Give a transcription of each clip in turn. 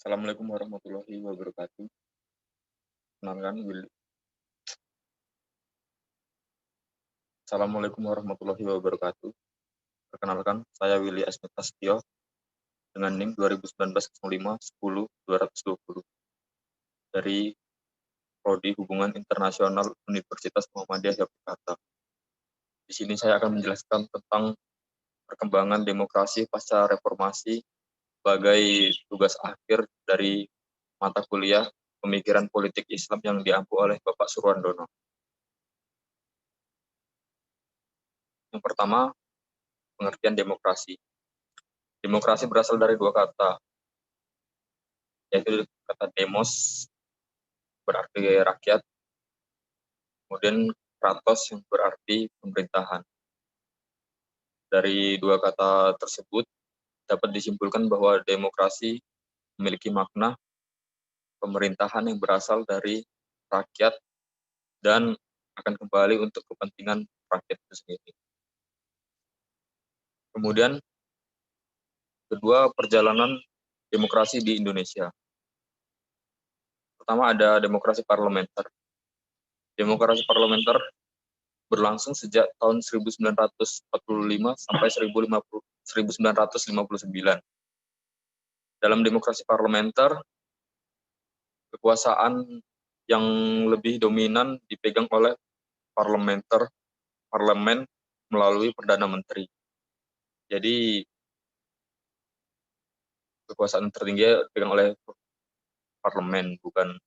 Assalamualaikum warahmatullahi wabarakatuh. Perkenalkan Willy. Assalamualaikum warahmatullahi wabarakatuh. Perkenalkan, saya Willy Asmet Astio dengan NIM 2019-05-10-220 dari Prodi Hubungan Internasional Universitas Muhammadiyah Yogyakarta. Di sini saya akan menjelaskan tentang perkembangan demokrasi pasca reformasi sebagai tugas akhir dari mata kuliah Pemikiran Politik Islam yang diampu oleh Bapak Surwandono. Yang pertama, pengertian demokrasi. Demokrasi berasal dari dua kata, yaitu kata demos berarti rakyat, kemudian kratos yang berarti pemerintahan. Dari dua kata tersebut dapat disimpulkan bahwa demokrasi memiliki makna pemerintahan yang berasal dari rakyat dan akan kembali untuk kepentingan rakyat itu sendiri. Kemudian kedua, perjalanan demokrasi di Indonesia. Pertama ada demokrasi parlementer. Demokrasi parlementer berlangsung sejak tahun 1945 sampai 1959. Dalam demokrasi parlementer, kekuasaan yang lebih dominan dipegang oleh parlemen melalui Perdana Menteri. Jadi kekuasaan tertinggi dipegang oleh parlemen, bukan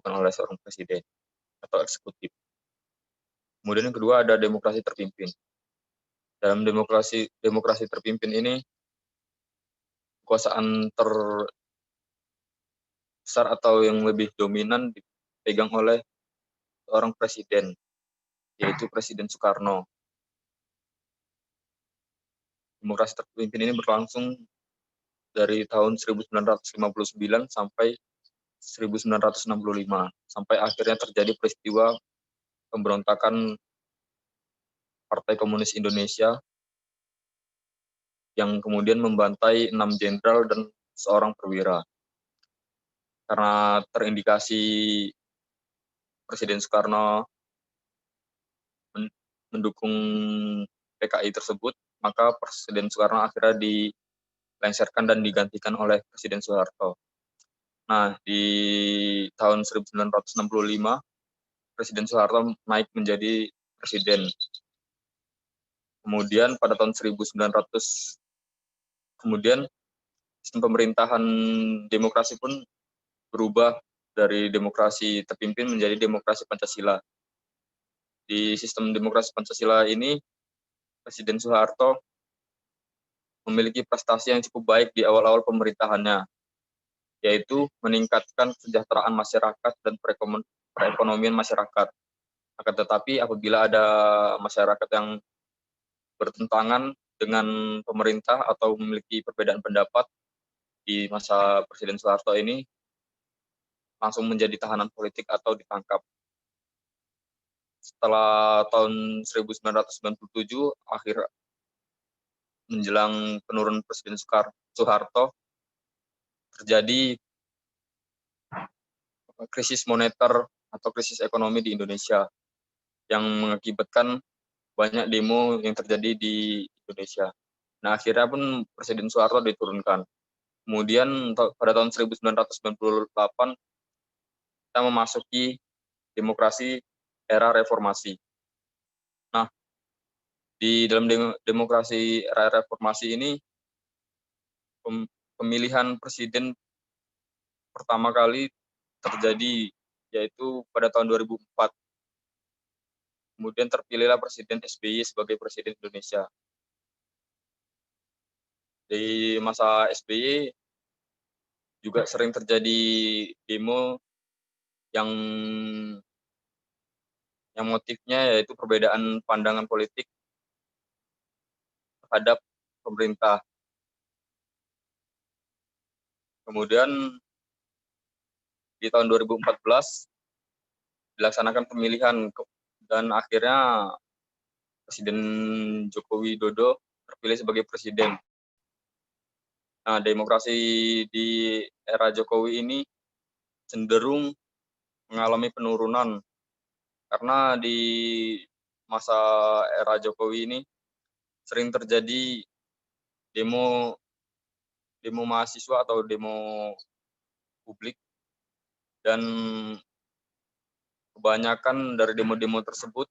oleh seorang presiden atau eksekutif. Kemudian yang kedua ada demokrasi terpimpin. Dalam demokrasi terpimpin ini, kekuasaan terbesar atau yang lebih dominan dipegang oleh seorang presiden, yaitu Presiden Soekarno. Demokrasi terpimpin ini berlangsung dari tahun 1959 sampai 1965, sampai akhirnya terjadi peristiwa pemberontakan Partai Komunis Indonesia yang kemudian membantai 6 jenderal dan seorang perwira. Karena terindikasi Presiden Soekarno mendukung PKI tersebut, maka Presiden Soekarno akhirnya dilengsarkan dan digantikan oleh Presiden Soeharto. Nah, di tahun 1965, Presiden Soeharto naik menjadi presiden. Kemudian pada tahun 1900, kemudian sistem pemerintahan demokrasi pun berubah dari demokrasi terpimpin menjadi demokrasi Pancasila. Di sistem demokrasi Pancasila ini, Presiden Soeharto memiliki prestasi yang cukup baik di awal-awal pemerintahannya, yaitu meningkatkan kesejahteraan masyarakat dan perekonomian masyarakat. Akan tetapi apabila ada masyarakat yang bertentangan dengan pemerintah atau memiliki perbedaan pendapat di masa Presiden Soeharto ini, langsung menjadi tahanan politik atau ditangkap. Setelah tahun 1997, akhir menjelang penurunan Presiden Soeharto, terjadi krisis moneter atau krisis ekonomi di Indonesia yang mengakibatkan banyak demo yang terjadi di Indonesia. Nah, akhirnya pun Presiden Soeharto diturunkan. Kemudian pada tahun 1998 kita memasuki demokrasi era reformasi. Nah, di dalam demokrasi era reformasi ini, pemilihan presiden pertama kali terjadi, yaitu pada tahun 2004. Kemudian terpilihlah Presiden SBY sebagai Presiden Indonesia. Di masa SBY juga sering terjadi demo yang motifnya yaitu perbedaan pandangan politik terhadap pemerintah. Kemudian di tahun 2014 dilaksanakan pemilihan dan akhirnya Presiden Joko Widodo terpilih sebagai presiden. Nah, demokrasi di era Jokowi ini cenderung mengalami penurunan karena di masa era Jokowi ini sering terjadi demo demo mahasiswa atau demo publik, dan kebanyakan dari demo-demo tersebut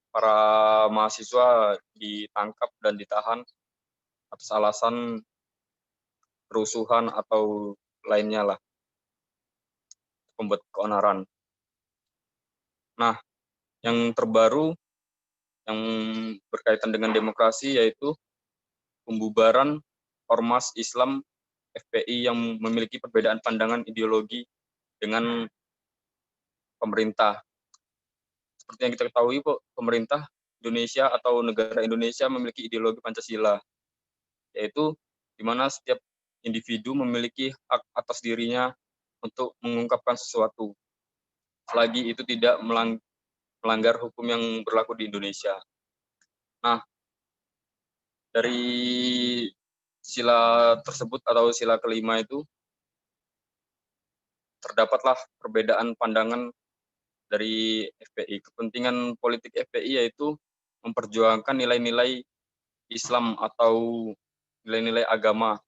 para mahasiswa ditangkap dan ditahan atas alasan kerusuhan atau lainnya lah, membuat keonaran. Nah, yang terbaru yang berkaitan dengan demokrasi yaitu pembubaran Ormas Islam FPI yang memiliki perbedaan pandangan ideologi dengan pemerintah. Seperti yang kita ketahui, pemerintah Indonesia atau negara Indonesia memiliki ideologi Pancasila, yaitu di mana setiap individu memiliki hak atas dirinya untuk mengungkapkan sesuatu, selagi itu tidak melanggar hukum yang berlaku di Indonesia. Nah, dari sila tersebut atau sila kelima itu terdapatlah perbedaan pandangan dari FPI. Kepentingan politik FPI yaitu memperjuangkan nilai-nilai Islam atau nilai-nilai agama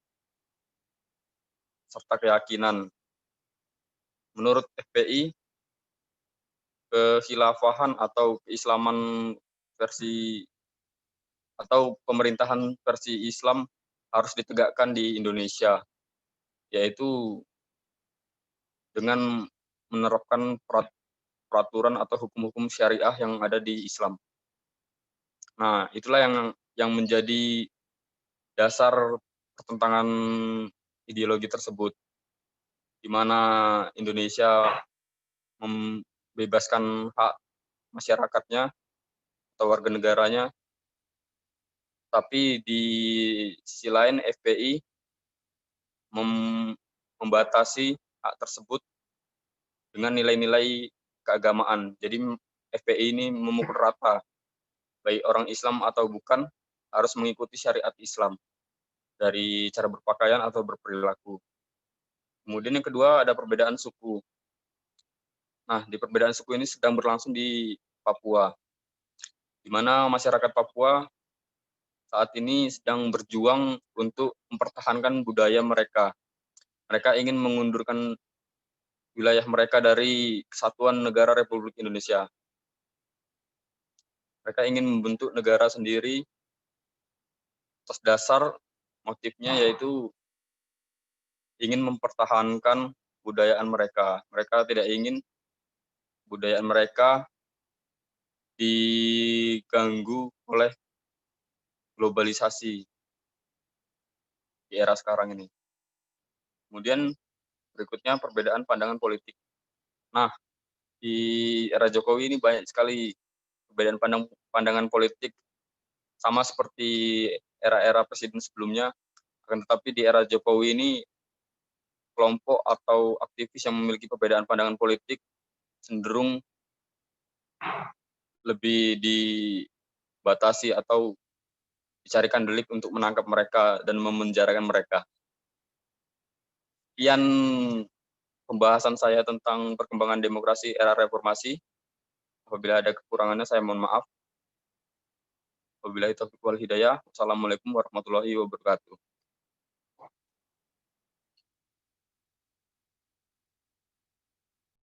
serta keyakinan. Menurut FPI, kekhilafahan atau keislaman versi atau pemerintahan versi Islam harus ditegakkan di Indonesia, yaitu dengan menerapkan peraturan atau hukum-hukum syariah yang ada di Islam. Nah, itulah yang menjadi dasar pertentangan ideologi tersebut, di mana Indonesia membebaskan hak masyarakatnya atau warga negaranya, tapi di sisi lain FPI membatasi hak tersebut dengan nilai-nilai keagamaan. Jadi FPI ini memukul rata, baik orang Islam atau bukan, harus mengikuti syariat Islam dari cara berpakaian atau berperilaku. Kemudian yang kedua ada perbedaan suku. Nah, di perbedaan suku ini sedang berlangsung di Papua, di mana masyarakat Papua saat ini sedang berjuang untuk mempertahankan budaya mereka. Mereka ingin mengundurkan wilayah mereka dari Kesatuan Negara Republik Indonesia. Mereka ingin membentuk negara sendiri atas dasar motifnya yaitu ingin mempertahankan budayaan mereka. Mereka tidak ingin budayaan mereka diganggu oleh globalisasi di era sekarang ini. Kemudian berikutnya perbedaan pandangan politik. Nah, di era Jokowi ini banyak sekali perbedaan pandangan politik, sama seperti era-era presiden sebelumnya. Akan tetapi di era Jokowi ini kelompok atau aktivis yang memiliki perbedaan pandangan politik cenderung lebih dibatasi atau dicarikan delik untuk menangkap mereka dan memenjarakan mereka. Sekian pembahasan saya tentang perkembangan demokrasi era reformasi. Apabila ada kekurangannya saya mohon maaf. Wabillahi taufiq wal hidayah. Wassalamualaikum warahmatullahi wabarakatuh.